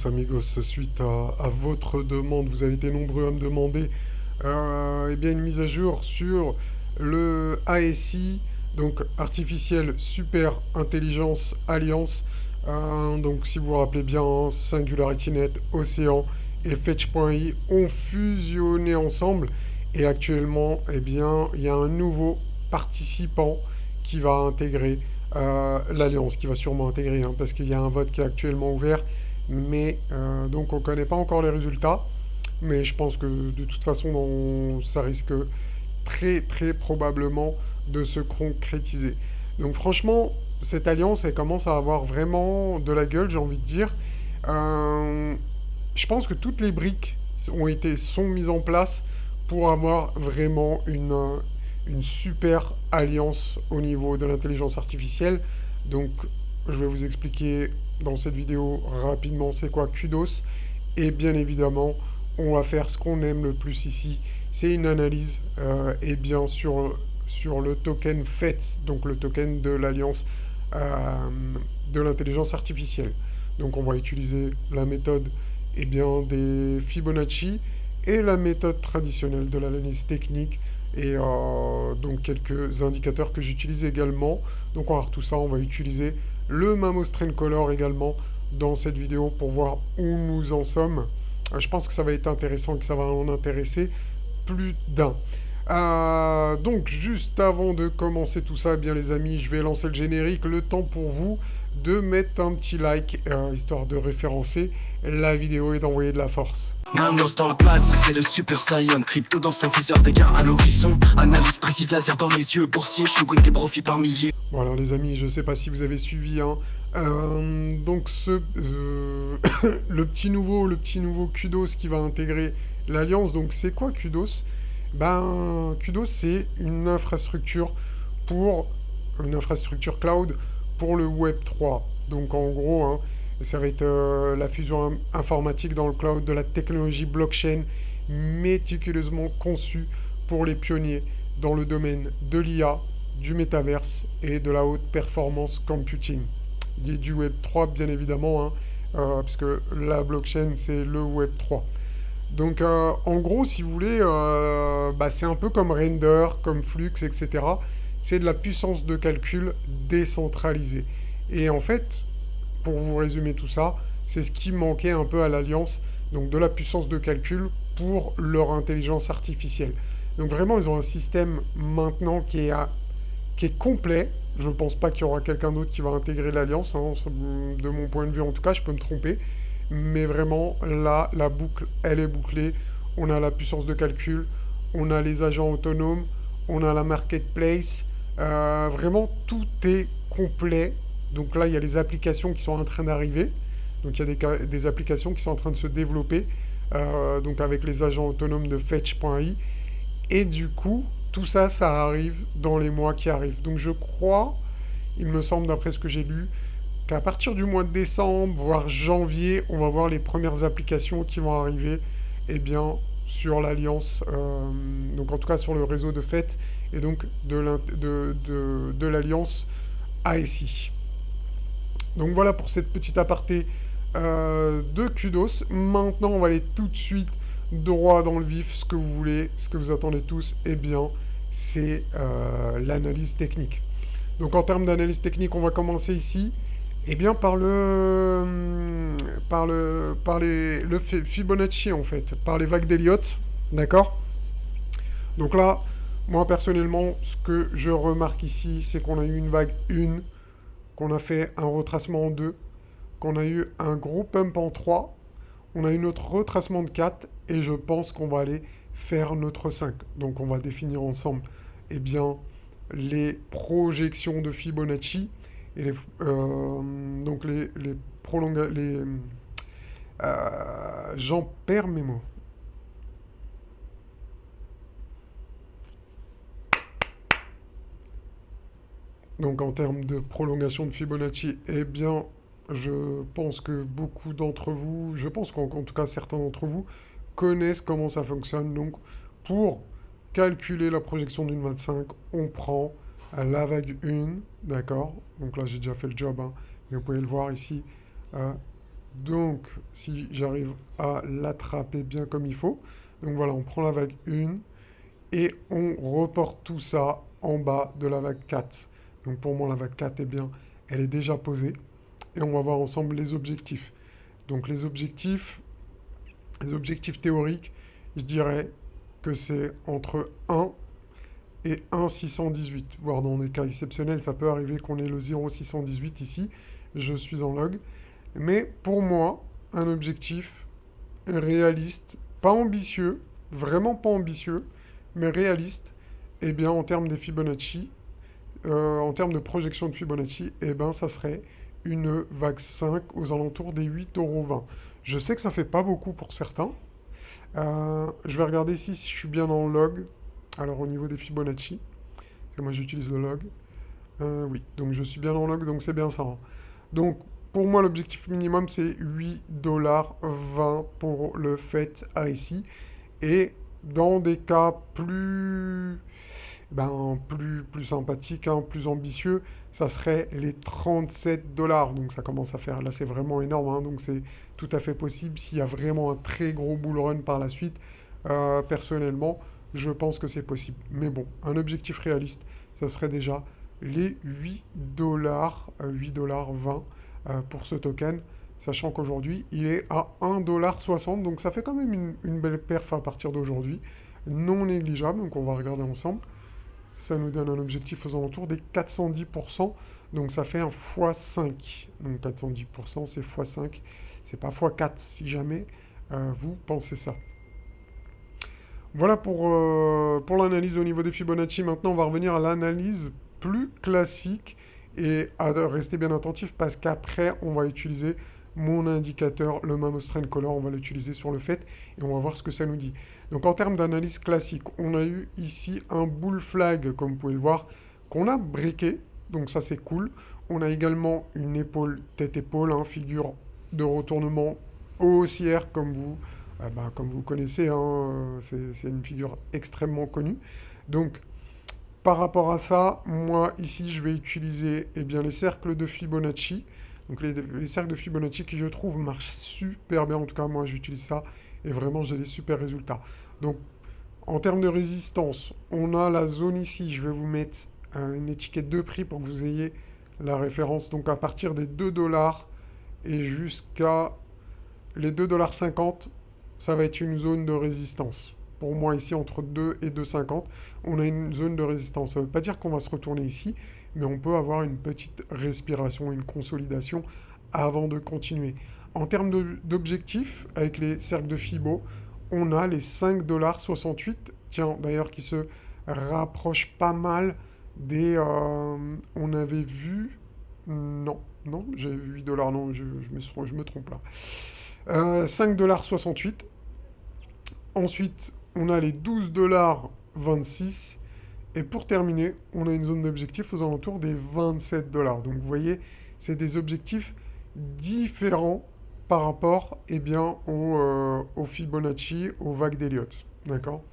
Amigos, suite à votre demande, vous avez été nombreux à me demander eh bien une mise à jour sur le ASI, donc Artificiel Super Intelligence Alliance. Donc si vous vous rappelez bien, SingularityNet, Océan et Fetch.ai ont fusionné ensemble et actuellement eh bien il y a un nouveau participant qui va intégrer l'Alliance, qui va sûrement intégrer, hein, parce qu'il y a un vote qui est actuellement ouvert mais donc on ne connaît pas encore les résultats. Mais je pense que de toute façon, ça risque très très probablement de se concrétiser. Donc franchement, cette alliance, elle commence à avoir vraiment de la gueule, j'ai envie de dire. Euh, je pense que toutes les briques sont mises en place pour avoir vraiment une super alliance au niveau de l'intelligence artificielle. Donc je vais vous expliquer dans cette vidéo rapidement c'est quoi Kudos. Et bien évidemment, on va faire ce qu'on aime le plus ici, c'est une analyse et bien sur le token FETS, donc le token de l'Alliance de l'intelligence artificielle. Donc on va utiliser la méthode des Fibonacci et la méthode traditionnelle de l'analyse technique et donc quelques indicateurs que j'utilise également. Donc on va voir tout ça, on va utiliser le Mamos Trend Color également dans cette vidéo pour voir où nous en sommes. Je pense que ça va être intéressant, que ça va en intéresser plus d'un. Donc juste avant de commencer tout ça, eh bien les amis, je vais lancer le générique. Le temps pour vous de mettre un petit like, histoire de référencer la vidéo et d'envoyer de la force. Manos dans la place, c'est le Super Saiyan. Crypto dans son viseur, dégâts à l'horizon. Analyse précise, laser dans les yeux. Boursier, shooting des profits par milliers. Bon alors les amis, je sais pas si vous avez suivi, hein. Donc le petit nouveau Kudos qui va intégrer l'Alliance. Donc c'est quoi Kudos? Ben Kudos c'est pour une infrastructure cloud pour le Web 3. Donc en gros, hein, ça va être la fusion informatique dans le cloud de la technologie blockchain méticuleusement conçue pour les pionniers dans le domaine de l'IA, du métaverse et de la haute performance computing. Il y a du Web 3 bien évidemment, hein, puisque la blockchain c'est le Web 3. Donc en gros, si vous voulez, c'est un peu comme Render, comme Flux, etc. C'est de la puissance de calcul décentralisée. Et en fait, pour vous résumer tout ça, c'est ce qui manquait un peu à l'Alliance, donc de la puissance de calcul pour leur intelligence artificielle. Donc vraiment, ils ont un système maintenant qui est complet. Je ne pense pas qu'il y aura quelqu'un d'autre qui va intégrer l'Alliance, hein, de mon point de vue en tout cas, je peux me tromper. Mais vraiment, là, la boucle, elle est bouclée. On a la puissance de calcul, on a les agents autonomes, on a la marketplace. Vraiment, tout est complet. Donc là, il y a les applications qui sont en train d'arriver. Donc il y a des applications qui sont en train de se développer. Donc avec les agents autonomes de Fetch.ai. Et du coup, tout ça, ça arrive dans les mois qui arrivent. Donc je crois, il me semble d'après ce que j'ai lu, qu'à partir du mois de décembre, voire janvier, on va voir les premières applications qui vont arriver eh bien, sur l'Alliance, donc en tout cas sur le réseau de FET, et donc de l'Alliance ASI. Donc voilà pour cette petite aparté de Kudos. Maintenant, on va aller tout de suite droit dans le vif, ce que vous voulez, ce que vous attendez tous, eh bien, c'est l'analyse technique. Donc en termes d'analyse technique, on va commencer ici. Eh bien, le Fibonacci, en fait, par les vagues d'Elliott, d'accord? Donc là, moi, personnellement, ce que je remarque ici, c'est qu'on a eu une vague 1, qu'on a fait un retracement en 2, qu'on a eu un gros pump en 3, on a eu notre retracement de 4, et je pense qu'on va aller faire notre 5. Donc on va définir ensemble, eh bien, les projections de Fibonacci, et donc les prolongations, j'en perds mes mots. Donc en termes de prolongation de Fibonacci, eh bien, je pense que beaucoup d'entre vous, je pense qu'en tout cas certains d'entre vous, connaissent comment ça fonctionne. Donc pour calculer la projection d'une 25, on prend la vague 1, d'accord? Donc là j'ai déjà fait le job, hein, mais vous pouvez le voir ici. Donc, si j'arrive à l'attraper bien comme il faut. Donc voilà, on prend la vague 1 et on reporte tout ça en bas de la vague 4. Donc pour moi, la vague 4, eh bien, elle est déjà posée. Et on va voir ensemble les objectifs. Donc les objectifs théoriques, je dirais que c'est entre 1 et 1,618. Voire dans des cas exceptionnels, ça peut arriver qu'on ait le 0,618 ici. Je suis en log. Mais pour moi, un objectif réaliste, pas ambitieux, vraiment pas ambitieux, mais réaliste, eh bien en termes des Fibonacci, en termes de projection de Fibonacci, eh ben ça serait une vague 5 aux alentours des 8,20 €. Je sais que ça fait pas beaucoup pour certains. Je vais regarder ici si je suis bien en log. Alors au niveau des Fibonacci, parce que moi j'utilise le log. Oui, donc je suis bien en log, donc c'est bien ça, hein. Donc pour moi l'objectif minimum c'est 8,20 $ pour le FET ici. Et dans des cas plus sympathiques, hein, plus ambitieux, ça serait les 37 $. Donc ça commence à faire, là c'est vraiment énorme, hein, donc c'est tout à fait possible s'il y a vraiment un très gros bull run par la suite. Personnellement, je pense que c'est possible. Mais bon, un objectif réaliste, ça serait déjà les 8 $, 8,20 $ pour ce token, sachant qu'aujourd'hui, il est à 1,60 $, donc ça fait quand même une belle perf à partir d'aujourd'hui, non négligeable, donc on va regarder ensemble. Ça nous donne un objectif aux alentours des 410%, donc ça fait un x5. Donc 410%, c'est x5, c'est pas x4 si jamais vous pensez ça. Voilà pour l'analyse au niveau des Fibonacci. Maintenant, on va revenir à l'analyse plus classique et à rester bien attentif parce qu'après, on va utiliser mon indicateur, le Mamos Trend Color, on va l'utiliser sur le fait et on va voir ce que ça nous dit. Donc en termes d'analyse classique, on a eu ici un bull flag, comme vous pouvez le voir, qu'on a breaké, donc ça c'est cool. On a également une épaule, tête-épaule, hein, figure de retournement haussière comme vous connaissez, hein, c'est une figure extrêmement connue. Donc, par rapport à ça, moi, ici, je vais utiliser eh bien, les cercles de Fibonacci. Donc, les cercles de Fibonacci qui, je trouve, marchent super bien. En tout cas, moi, j'utilise ça et vraiment, j'ai des super résultats. Donc, en termes de résistance, on a la zone ici. Je vais vous mettre une étiquette de prix pour que vous ayez la référence. Donc, à partir des 2 $ et jusqu'à les 2,50 $, ça va être une zone de résistance. Pour moi, ici, entre 2 et 2,50, on a une zone de résistance. Ça ne veut pas dire qu'on va se retourner ici, mais on peut avoir une petite respiration, une consolidation avant de continuer. En termes d'objectifs, avec les cercles de Fibo, on a les 5,68 $. Tiens, d'ailleurs, qui se rapprochent pas mal des... on avait vu... Non, non, j'ai 8 $, non, je me trompe là. 5,68 $. Ensuite, on a les 12,26 $. Et pour terminer, on a une zone d'objectif aux alentours des 27 $. Donc vous voyez, c'est des objectifs différents par rapport eh bien, au Fibonacci, aux vagues d'Elliott. D'accord?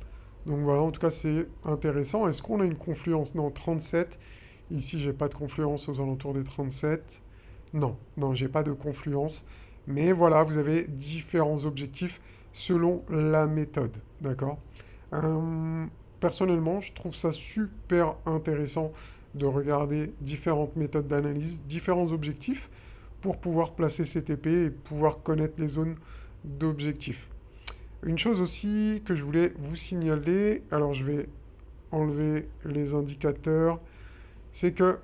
Donc voilà, en tout cas, c'est intéressant. Est-ce qu'on a une confluence? Non, 37. Ici, j'ai pas de confluence aux alentours des 37. Non, non, j'ai pas de confluence. Mais voilà, vous avez différents objectifs selon la méthode. D'accord? Euh, Personnellement, je trouve ça super intéressant de regarder différentes méthodes d'analyse, différents objectifs pour pouvoir placer ces TP et pouvoir connaître les zones d'objectifs. Une chose aussi que je voulais vous signaler, alors je vais enlever les indicateurs, c'est que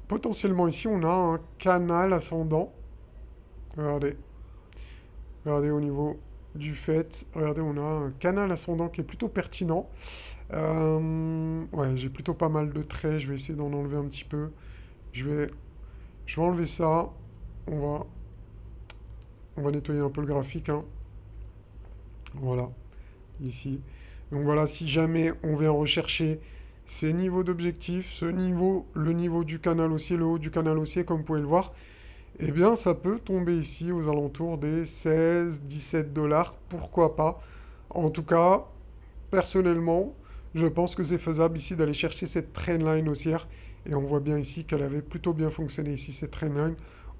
potentiellement ici on a un canal ascendant. Regardez, regardez au niveau du fait, regardez, on a un canal ascendant qui est plutôt pertinent. Ouais, j'ai plutôt pas mal de traits, je vais essayer d'en enlever un petit peu. Je vais, je vais enlever ça. On va, on va nettoyer un peu le graphique, hein. Voilà, ici. Donc voilà, si jamais on vient rechercher ces niveaux d'objectifs, ce niveau, le niveau du canal haussier, le haut du canal haussier, comme vous pouvez le voir, eh bien, ça peut tomber ici aux alentours des 16, 17 $. Pourquoi pas? En tout cas, personnellement, je pense que c'est faisable ici d'aller chercher cette trendline haussière. Et on voit bien ici qu'elle avait plutôt bien fonctionné ici, cette trendline,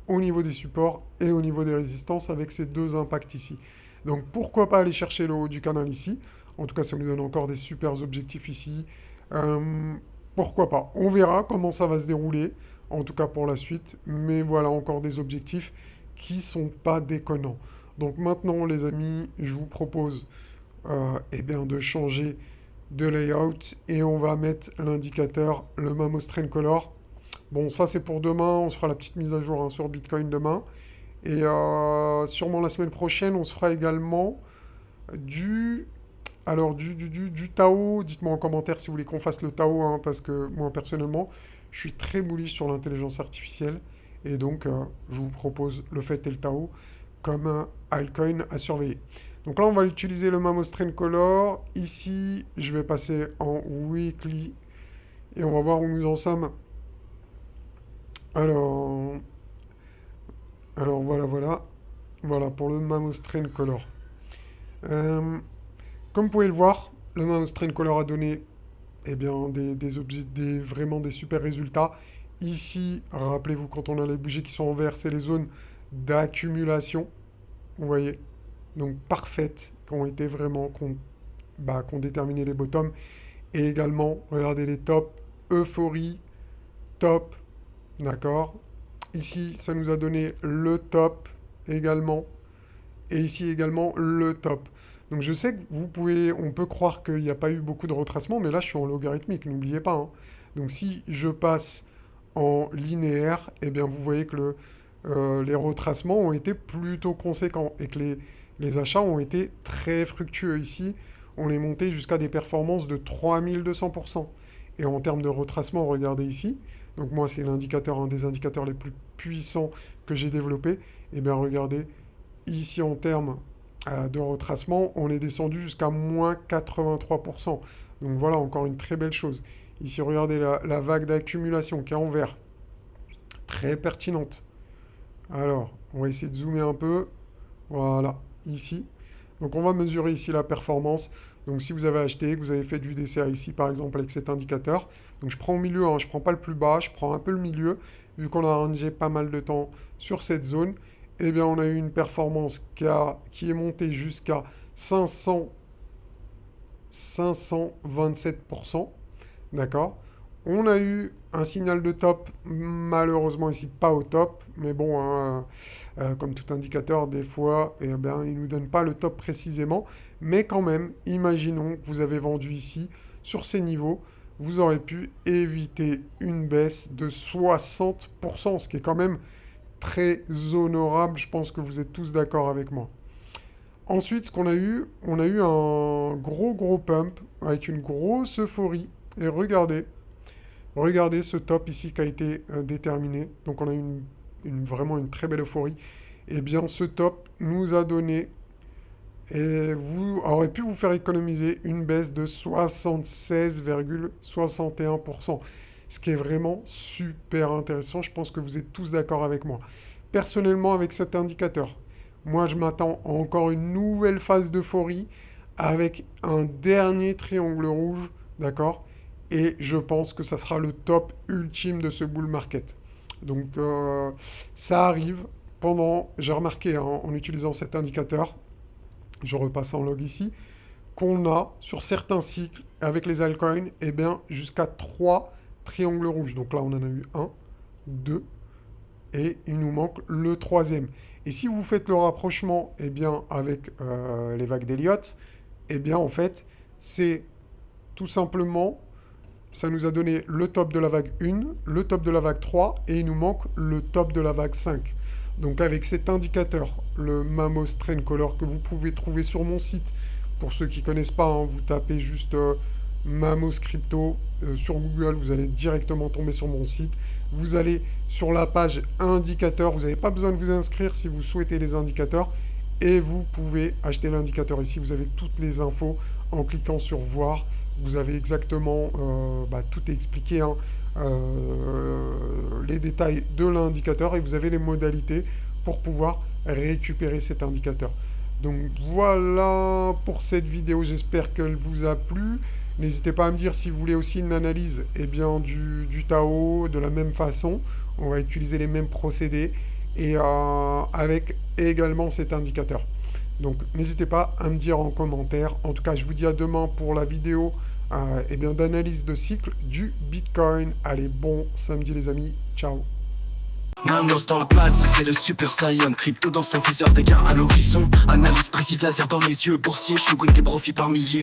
au niveau des supports et au niveau des résistances avec ces deux impacts ici. Donc pourquoi pas aller chercher le haut du canal ici. En tout cas, ça nous donne encore des super objectifs ici. Euh, Pourquoi pas. On verra comment ça va se dérouler, en tout cas pour la suite. Mais voilà encore des objectifs qui sont pas déconnants. Donc maintenant, les amis, je vous propose eh bien, de changer de layout et on va mettre l'indicateur, le Mamos Trend Color. Bon, ça c'est pour demain, on se fera la petite mise à jour hein, sur Bitcoin demain. Et sûrement la semaine prochaine, on se fera également du... Alors, du Tao. Dites-moi en commentaire si vous voulez qu'on fasse le Tao, hein, parce que moi personnellement, je suis très bullish sur l'intelligence artificielle. Et donc, je vous propose le fait et le Tao comme un altcoin à surveiller. Donc là, on va utiliser le Mamos Trend Color. Ici, je vais passer en weekly et on va voir où nous en sommes. Alors, voilà. Voilà pour le Mamos Trend Color. Euh, Comme vous pouvez le voir, le Mamos Trend Color a donné eh bien, vraiment des super résultats. Ici, rappelez-vous, quand on a les bougies qui sont en vert, c'est les zones d'accumulation. Vous voyez, donc parfaites, qui ont été vraiment, qui ont déterminé les bottoms. Et également, regardez les tops, euphorie, top, d'accord. Ici, ça nous a donné le top également. Et ici également, le top. Donc je sais que on peut croire qu'il n'y a pas eu beaucoup de retracement, mais là je suis en logarithmique, n'oubliez pas, hein. Donc si je passe en linéaire, eh bien vous voyez que les retracements ont été plutôt conséquents et que les achats ont été très fructueux ici. On est monté jusqu'à des performances de 3200%. Et en termes de retracement, regardez ici. Donc moi c'est l'indicateur, un des indicateurs les plus puissants que j'ai développé. Et bien regardez, ici en termes de retracement, on est descendu jusqu'à moins 83%. Donc voilà, encore une très belle chose. Ici, regardez la vague d'accumulation qui est en vert. Très pertinente. Alors, on va essayer de zoomer un peu. Voilà, ici. Donc on va mesurer ici la performance. Donc si vous avez acheté, que vous avez fait du DCA ici, par exemple, avec cet indicateur. Donc je prends au milieu, hein, je ne prends pas le plus bas, je prends un peu le milieu, vu qu'on a rangé pas mal de temps sur cette zone. Eh bien, on a eu une performance qui est montée jusqu'à 527%. D'accord? On a eu un signal de top, malheureusement ici pas au top, mais bon, hein, comme tout indicateur, des fois, eh bien, il ne nous donne pas le top précisément. Mais quand même, imaginons que vous avez vendu ici, sur ces niveaux, vous aurez pu éviter une baisse de 60%, ce qui est quand même très honorable. Je pense que vous êtes tous d'accord avec moi. Ensuite, ce qu'on a eu, on a eu un gros pump avec une grosse euphorie. Et regardez ce top ici qui a été déterminé. Donc on a eu vraiment une très belle euphorie. Et bien ce top nous a donné, et vous aurait pu vous faire économiser une baisse de 76,61%. Ce qui est vraiment super intéressant. Je pense que vous êtes tous d'accord avec moi. Personnellement, avec cet indicateur, moi je m'attends à encore une nouvelle phase d'euphorie avec un dernier triangle rouge, d'accord? Et je pense que ça sera le top ultime de ce bull market. Donc ça arrive j'ai remarqué hein, en utilisant cet indicateur, je repasse en log ici, qu'on a sur certains cycles avec les altcoins, eh bien jusqu'à 3 triangles rouges. Donc là on en a eu 1, 2, et il nous manque le troisième. Et si vous faites le rapprochement eh bien, avec les vagues d'Elliott, eh bien en fait, c'est tout simplement, ça nous a donné le top de la vague 1, le top de la vague 3, et il nous manque le top de la vague 5. Donc avec cet indicateur, le Mamos Trend Color, que vous pouvez trouver sur mon site, pour ceux qui ne connaissent pas, hein, vous tapez juste Mamos Crypto sur Google, vous allez directement tomber sur mon site. Vous allez sur la page indicateur, vous n'avez pas besoin de vous inscrire si vous souhaitez les indicateurs, et vous pouvez acheter l'indicateur. Ici, vous avez toutes les infos en cliquant sur voir. Vous avez exactement, tout est expliqué, hein, les détails de l'indicateur, et vous avez les modalités pour pouvoir récupérer cet indicateur. Donc voilà pour cette vidéo, j'espère qu'elle vous a plu. N'hésitez pas à me dire si vous voulez aussi une analyse du Tao de la même façon. On va utiliser les mêmes procédés. et avec également cet indicateur. Donc n'hésitez pas à me dire en commentaire. En tout cas, je vous dis à demain pour la vidéo d'analyse de cycle du Bitcoin. Allez, bon samedi les amis, ciao. Manos dans la place, c'est le Super Saiyan. Crypto dans son viseur, des gains à l'horizon. Analyse précise, laser dans les yeux. Boursier, shogun, des profits par milliers.